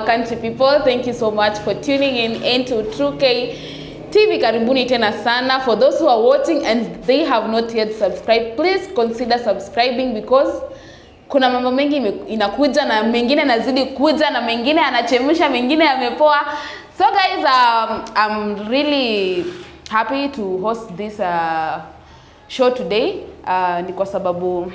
our country people, thank you so much for tuning in into True K TV. Karibuni tena sana. For those who are watching and they have not yet subscribed, please consider subscribing because kuna mambo mengi inakuja na mengine nazidi kuja na mengine anachemsha mengine yamepoa. So guys, I'm really happy to host this show today. Ni kwa sababu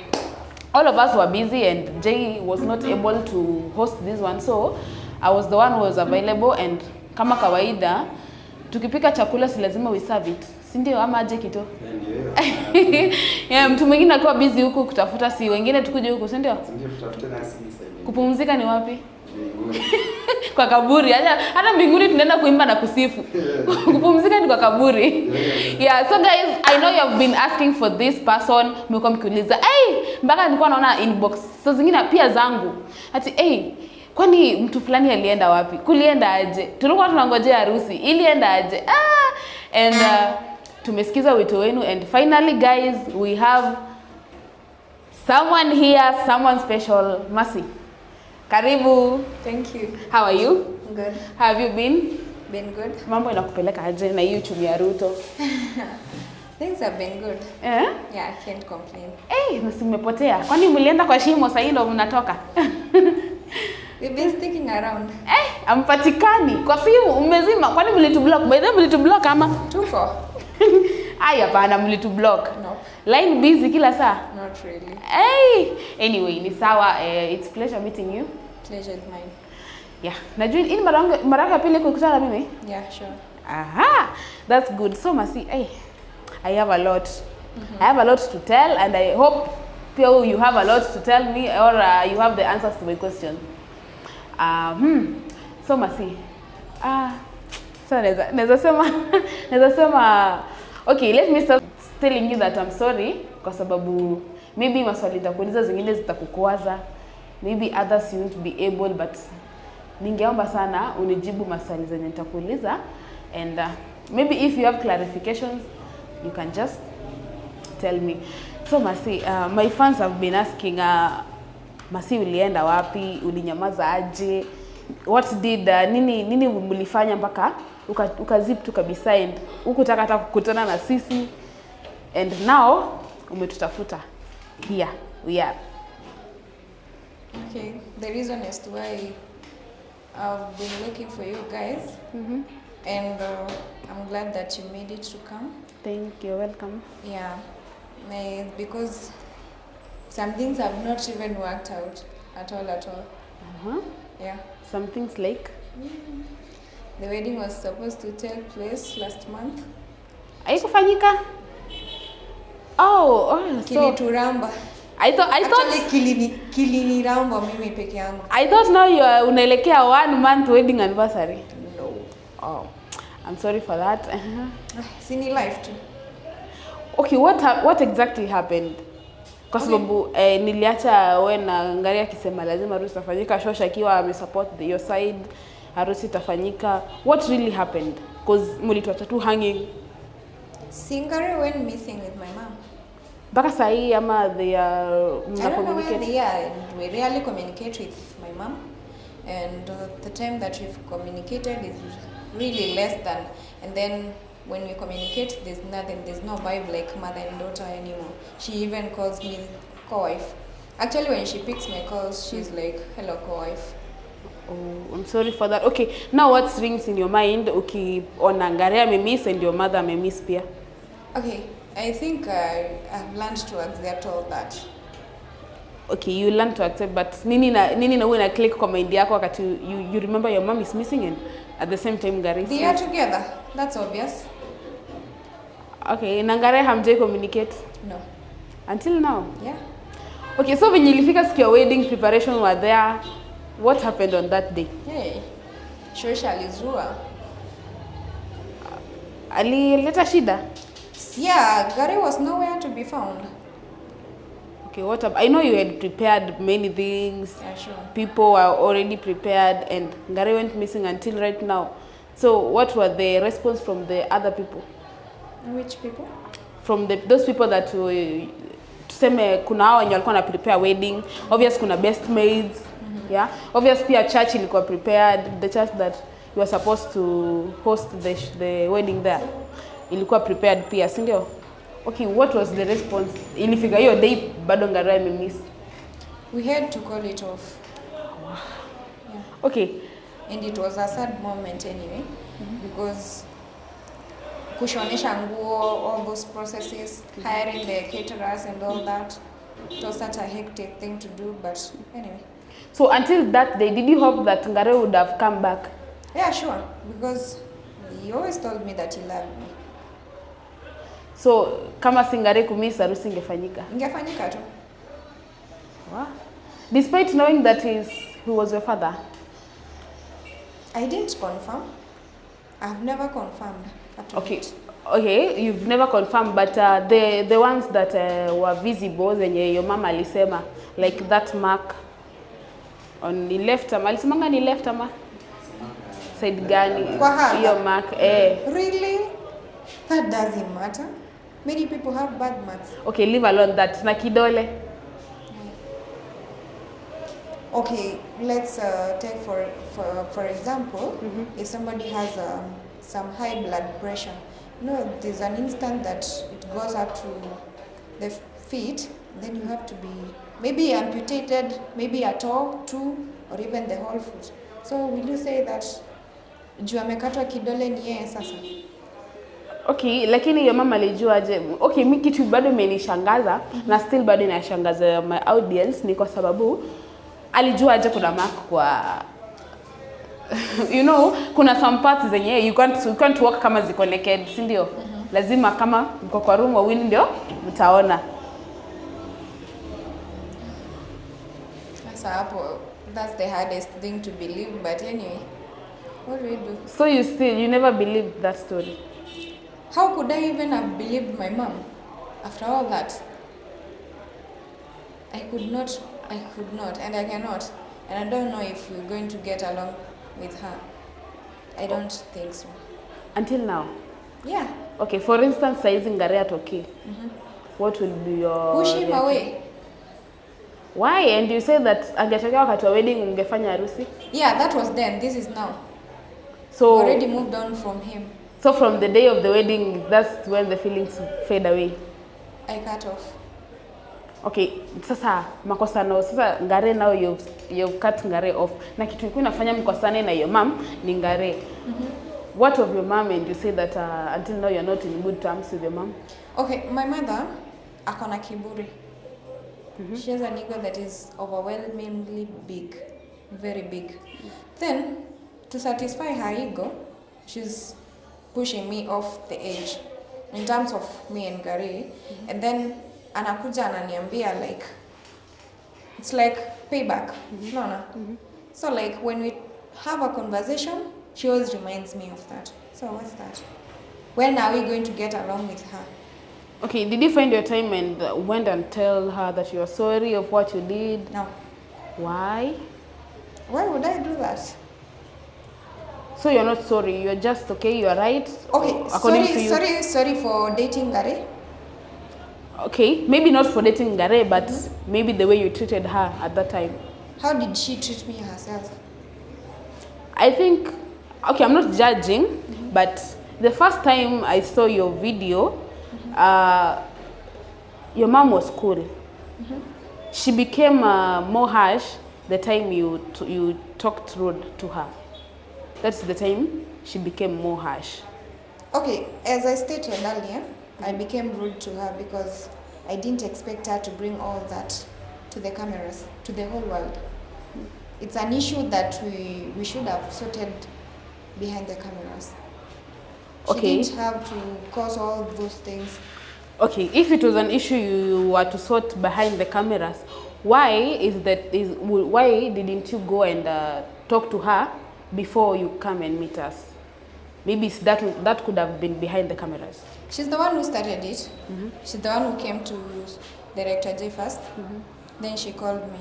all of us were busy and Jay was not able to host this one, so I was the one who was available. And kama kawaida tukipika chakula si lazima we serve it, si ndio? Ama aje kito? Yeah, mtu mwingine akiwa busy huku kutafuta, si wengine tukuje huku, si ndio? Ndio tutafute na sisi. Kupumzika ni wapi? Kwa kaburi. Hata mbinguni tunaenda kuimba na kusifu. Kupumzika ni kwa kaburi. Yeah, so guys, I know you have been asking for this person. Mmekuwa mkiuliza, mpaka nilikuwa naona inbox so zingine pia zangu. Ati kwani mtu fulani alienda wapi? Kulienda aje? Tulikuwa tunangojea harusi. Ilienda aje? And tumesikiza wito wenu and finally guys, we have someone here, someone special. Mercy. Karibu. Thank you. How are you? Good. How have you been? Been good. Mambo inakupeleka aje na hiyo chumi ya Ruto? Things have been good. Yeah, I can't complain. msimepotea. Kwani mlienda kwa shimo sasa ndo mnatoka? We've been sticking around. Ampatikani. Kwa simu mmezima. Kwani mlitublock? By the way mlitublock ama? Tuko. Hapana, mlitublock. No. Line busy kila saa? Not really. Anyway, ni sawa. It's pleasure meeting you. Pleasure is mine. Yeah. Najua hii mara ya pili kukutana mimi? Yeah, sure. Aha. That's good. So Mercy, I have a lot. I have a lot to tell and I hope you have a lot to tell me or you have the answers to my question. So Mercy. So naweza sema okay, let me start telling you that I'm sorry kwa sababu maybe maswali nitakuuliza zingine zitakukwaza, maybe others you won't be able, but ningeomba sana unijibu maswali zenye nitakuuliza and maybe if you have clarifications you can just tell me. So Mercy, my fans have been asking Mercy, ulienda wapi? Ulinyamaza aje? What did nini mlifanya mpaka ukazip tu kabisa and hukutaka hata kukutana na sisi and now umetutafuta? Here we are. Okay, the reason as to why I've been looking for you guys, and I'm glad that you made it to come. Thank you, welcome. Yeah, because some things have not even worked out at all. Yeah. Some things like? The wedding was supposed to take place last month. Haikufanyika? So Kiliwaramba. I thought Actually Kiliwaramba mimi peke yangu. I thought now you are unaelekea 1 month wedding anniversary. No. Oh, I'm sorry for that. Sini life too. Okay, what exactly happened? Kwa sababu niliacha wewe na Garry akisema lazima harusi itafanyika, Shosha akiwa amesupport your side, harusi itafanyika. What really happened? Because mlituacha tu hanging. Garry went missing with my mom. Mpaka saa hii ama they are I don't know where they are, and we rarely communicate with my mom, and the time that we've communicated is really less than, and then when we communicate there's no vibe like mother and daughter anymore. She even calls me co-wife. Actually when she picks my calls she's like, hello co-wife. Oh, I'm sorry for that. Okay, now what rings in your mind ukiona Garry amemiss and your mother amemiss pia? Okay, I think I've learned to accept all that. Okay, you learn to accept, but nini na uwe na click kwa mind yako wakati you remember your mom is missing and at the same time Garry is they are together, that's obvious. Okay, na Garry hamjai communicate? No. Until now? Yeah. Okay, so when ilifika siku ya wedding preparation were there, what happened on that day? Hey, Shosha alizua. Alileta shida? Yeah, Garry was nowhere to be found. Okay, what up? I know you had prepared many things. Yeah, sure. People were already prepared and Garry went missing until right now. So what were the response from the other people? Which people? From those people that tuseme kuna hao wenye walikuwa na prepare wedding, obviously kuna best maids, Yeah, obviously a church ilikuwa prepared, the church that you were supposed to host the wedding there ilikuwa prepared pia, si ndio? Okay, what was the response? Ilifika hiyo day bado Garry amemiss. We had to call it off. Yeah. Okay. And it was a sad moment anyway, because kushonesha nguo, all those processes, hiring the caterers and all that, it was such a hectic thing to do, but anyway. So until that day, did you hope that Garry would have come back? Yeah, sure, because he always told me that he loved me. So kama si Garry kumiss, harusi ingefanyika? Ingefanyika tu. Wow. Despite knowing that he was your father? I didn't confirm. I've never confirmed. Okay. Okay, you've never confirmed, but the ones that were visible, zenye your mama alisema, like that mark on the left ama, alisemanga ni left ama? Side gani? Hiyo mark, Really? That doesn't matter. Many people have bad marks. Okay, leave alone that. Na kidole? Okay, let's take for example, if somebody has some high blood pressure, there's an instant that it goes up to the feet, then you have to be maybe amputated, maybe a toe, two, or even the whole foot. So will you say that juu amekatwa kidole ni yeye sasa? Okay, lakini your mama alijua aje? Okay, mimi kitu bado imenishangaza na still bado inashangaza my audience ni kwa sababu alijua aje kuna mark kwa kuna some parts zenye you can't walk kama ziko naked, si ndio? Lazima kama mko kwa room wawili ndio mtaona. Sasa hapo, that's the hardest thing to believe, but anyway, what do we do? So you never believed that story? How could I even have believed my mom after all that? I could not, and I cannot. And I don't know if we're going to get along with her. I don't think so. Until now? Yeah. Okay, for instance, saizi Garry atoke. What will be your... Push him away. Why? And you say that angetokea wakati wa wedding ungefanya harusi? Yeah, that was then. This is now. So we already moved on from him. So from the day of the wedding, that's when the feelings fade away? I cut off. Okay, sasa makosano, sasa Garry now you've cut Garry off. Na kitu ilikuwa inafanya mkosane na your mom ni Garry. What of your mom, and you say that until now you're not in good terms with your mom? Okay, my mother akona kiburi. She has an ego that is overwhelmingly big, very big. Then, to satisfy her ego, she's pushing me off the edge in terms of me and Garry. And then anakuja ananiambia like, it's like payback. No. So like when we have a conversation, she always reminds me of that. So what's that? When are we going to get along with her? Okay, did you find your time and went and tell her that you're sorry of what you did? No. Why? Why would I do that? So you're not sorry, you're just okay, you're right? Okay, sorry for dating Garry. Okay, maybe not for dating Garry, but maybe the way you treated her at that time. How did she treat me herself? I think, okay, I'm not judging, but the first time I saw your video, your mom was cool. She became more harsh the time you talked rude to her. That's the time she became more harsh. Okay, as I stated earlier, I became rude to her because I didn't expect her to bring all that to the cameras, to the whole world. It's an issue that we should have sorted behind the cameras. Okay. She didn't have to cause all those things. Okay, if it was an issue you were to sort behind the cameras, why didn't you go and talk to her before you come and meet us? Maybe that could have been behind the cameras. She's the one who started it. She's the one who came to Director J first. Then she called me.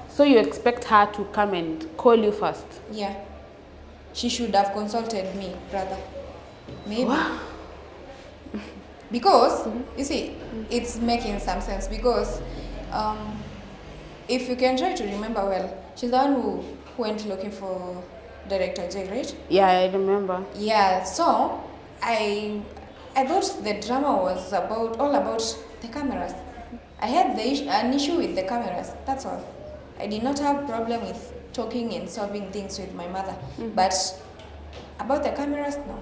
So you expect her to come and call you first? Yeah. She should have consulted me, rather. Maybe. Wow. Because, you see, it's making some sense. Because if you can try to remember well, She's the one who went looking for Director J, right? Yeah, I remember. Yeah, so I thought the drama was all about the cameras. I had an issue with the cameras, that's all. I did not have problem with talking and solving things with my mother. But about the cameras, no.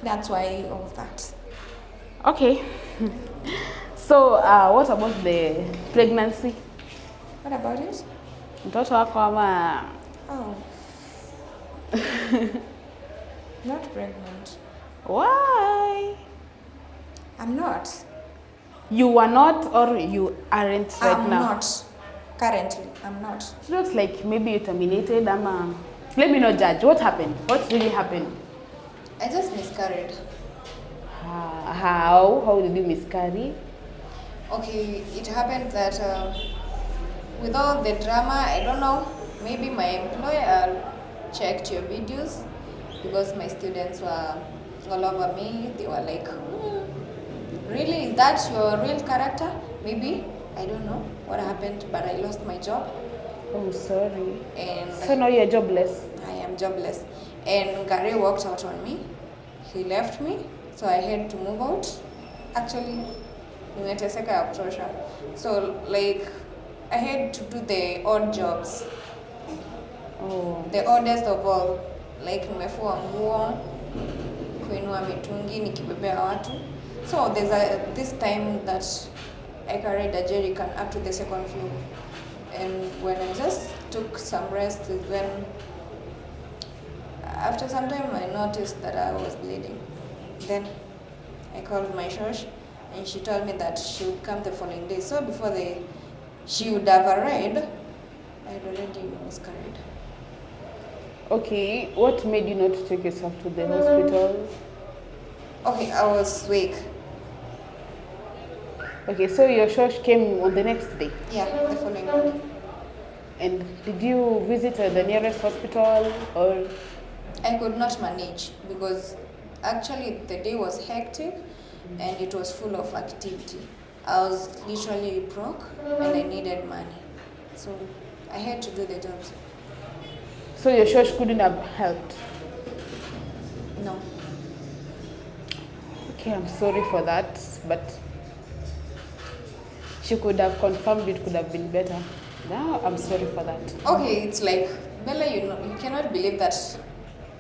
That's why all that. Okay. So, what about the pregnancy? What about it? Mtoto wako ama Oh. Not pregnant. why? I'm not. You are not or you aren't right I'm now? not. Currently, I'm not. It looks like maybe you terminated ama. Let me not judge. What happened? What really happened? I just miscarried. How? How did you miscarry? Okay, it happened that with all the drama, I don't know, maybe my employer checked your videos because my students were all over me. They were like, really, is that your real character? Maybe, I don't know what happened, but I lost my job. Oh, sorry. And So now you're jobless. I am jobless. And Garry walked out on me. He left me, so I had to move out. Actually, nimeteseka ya kutosha. So like I had to do the odd jobs. Oh. The oddest of all, like nimefua nguo, kuinua mitungi, nikibebea watu. So there's this time that I carried a jerrycan up to the second floor. And when I just took some rest, then after some time I noticed that I was bleeding. Then I called my church and she told me that she would come the following day. So before she would have arrived, I had already miscarried. Okay, what made you not take yourself to the hospital? Okay, I was weak. Okay, so your church came on the next day. Yeah, the following day. And did you visit the nearest hospital or? I could not manage because actually the day was hectic and it was full of activity. I was literally broke and I needed money. So I had to do the jobs. So your church couldn't have helped? No. Okay, I'm sorry for that, but she could have confirmed it could have been better. Now I'm sorry for that. Okay, it's like, Bella, you cannot believe that.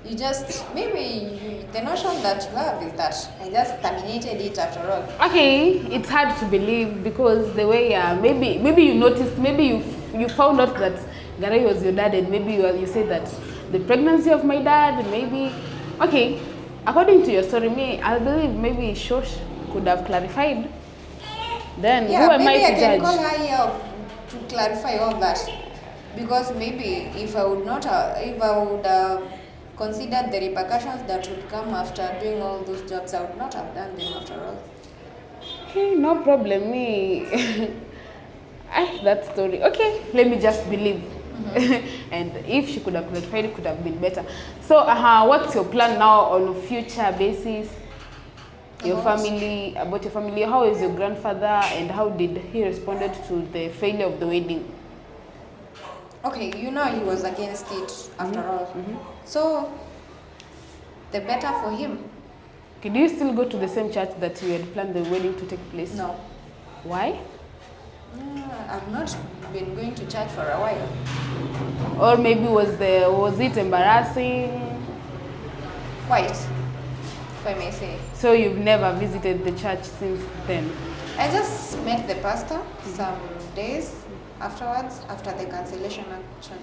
You just, maybe the notion that you have is that I just terminated it after all. Okay, it's hard to believe because the way maybe you noticed, maybe you found out that Garry was your dad, and maybe you said that the pregnancy of my dad, maybe. Okay, according to your story, I believe maybe Shosh could have clarified. Then Yeah, who am I maybe to I can judge? call her here to clarify all that, because maybe if I would considered the repercussions that would come after doing all those jobs, I would not have done them after all. Okay, no problem. That story. Okay, let me just believe. And if she could have clarified, it could have been better. So, what's your plan now on a future basis? About your family. How is your grandfather, and how did he responded to the failure of the wedding? Okay, he was against it after all. So, the better for him. Okay, do you still go to the same church that you had planned the wedding to take place? No. Why? I've not been going to church for a while. Or maybe was it embarrassing? Quite, if I may say. So you've never visited the church since then? I just met the pastor some days afterwards, after the cancellation actually.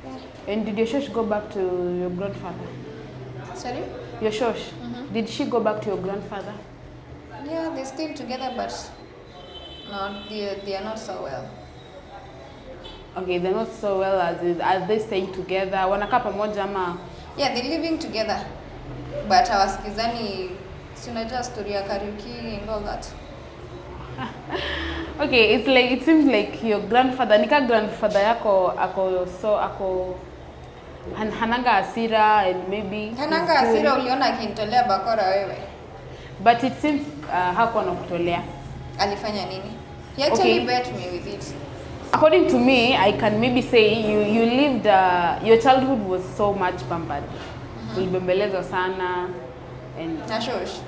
Yeah. And did your church go back to your grandfather? Sorry? Your church? Did she go back to your grandfather? Yeah, they're still together, but no, they are not so well. Okay, they're not so well. Are they staying together? Wanakaa pamoja ama? Yeah, they're living together, but hawasikizani. Si unajua story ya karaoke and all that. Okay, it seems like your grandfather, nika grandfather yako ako hananga hasira, and maybe Hananga hasira, uliona akinitolea bakora wewe. But it seems hakuwa nakutolea. Alifanya nini? He actually bet me with it. according to me, I can maybe say you lived your childhood was so much pampered. Ulibembelezwa sana and Nashosh.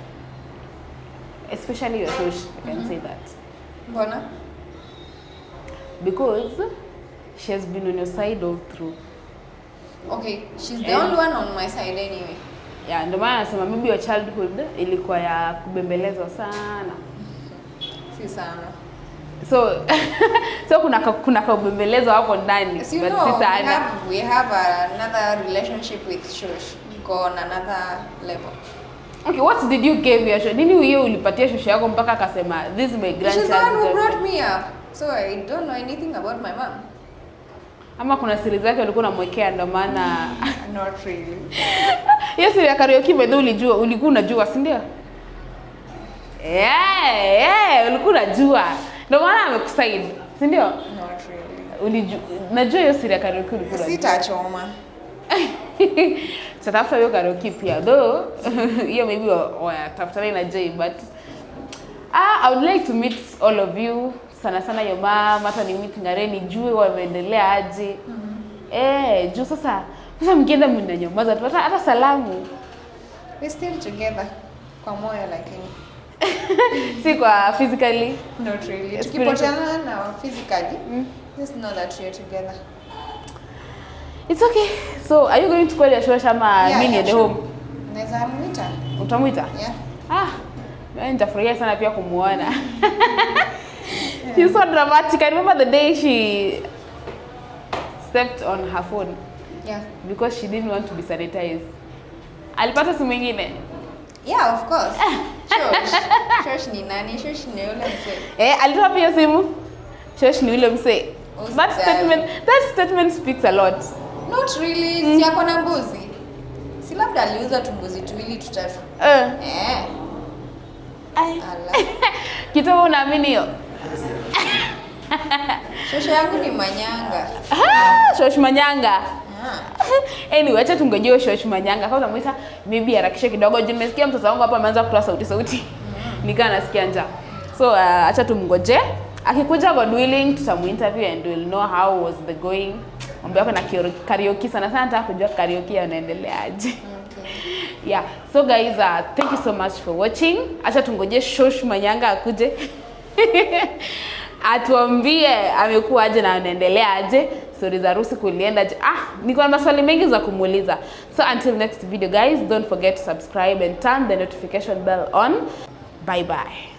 especially your shosh, I can say that. Mbona? Because she has been on your side all through. Okay, she's the only one on my side anyway. Yeah, ndio maana nasema maybe your childhood ilikuwa ya kubembelezwa sana. Si sana. So kuna kubembelezwa hapo ndani, So, but si sana. We have another relationship with shosh. Go on another level. Okay, what did you give your shosh? Nini wewe ulipatia shosh yako mpaka akasema this is my grandchild? She's the one who brought me up. So I don't know anything about my mom. Ama kuna siri zake ulikuwa unamwekea ndio maana Not really. Hiyo siri ya karaoke bado ulikuwa unajua, si ndio? Ulikuwa unajua. Ndio maana amekusaid, si ndio? Not really. Najua hiyo siri ya karaoke ulikuwa unajua. Sitachoma. Satafuta hiyo karaoke pia. Though hiyo maybe tafutana na Jay, but I would like to meet all of you. Sana your mom, hata ni meet Garry nijue wameendelea aje. Juu sasa mkienda mnanyamaza tu hata salamu. We still together. Kwa moyo lakini. Si kwa physically. Not really. Tukipotana na physically, just know that we are together. It's okay. So are you going to call your shosh ama mimi at home? Naweza muita. Utamuita? Yeah. Mimi nitafurahia sana pia kumuona. She's so dramatic. I remember the day she stepped on her phone. Yeah. Because she didn't want to be sanitized. Alipata simu nyingine? Yeah, of course. Shosh ni nani? Shosh ni yule msee. Alitoa pia simu? Shosh ni yule msee. That statement speaks a lot. Not really. Si yako na mbuzi. Si labda aliuza tumbuzi tuwili tutatu. Kitu unaamini hiyo? Shosh yangu ni manyanga. Shosh manyanga. Anyway, acha tungojee shosh manyanga. Kama unamuita maybe harakisha kidogo. Nimesikia mtoto wangu hapa ameanza kutoa sauti. Nikaa nasikia njaa. So acha tumngoje. Akikuja God willing tutamuinterview and we'll know how was the going. Mambo yako na karaoke sana nataka kujua karaoke yanaendeleaje. Yeah. So guys, thank you so much for watching. Acha tungoje shosh manyanga akuje. Atuambie amekuwa aje na anaendelea aje. Stories za harusi kulienda aje. Niko na maswali mengi za kumuuliza. So until next video guys, don't forget to subscribe and turn the notification bell on. Bye bye.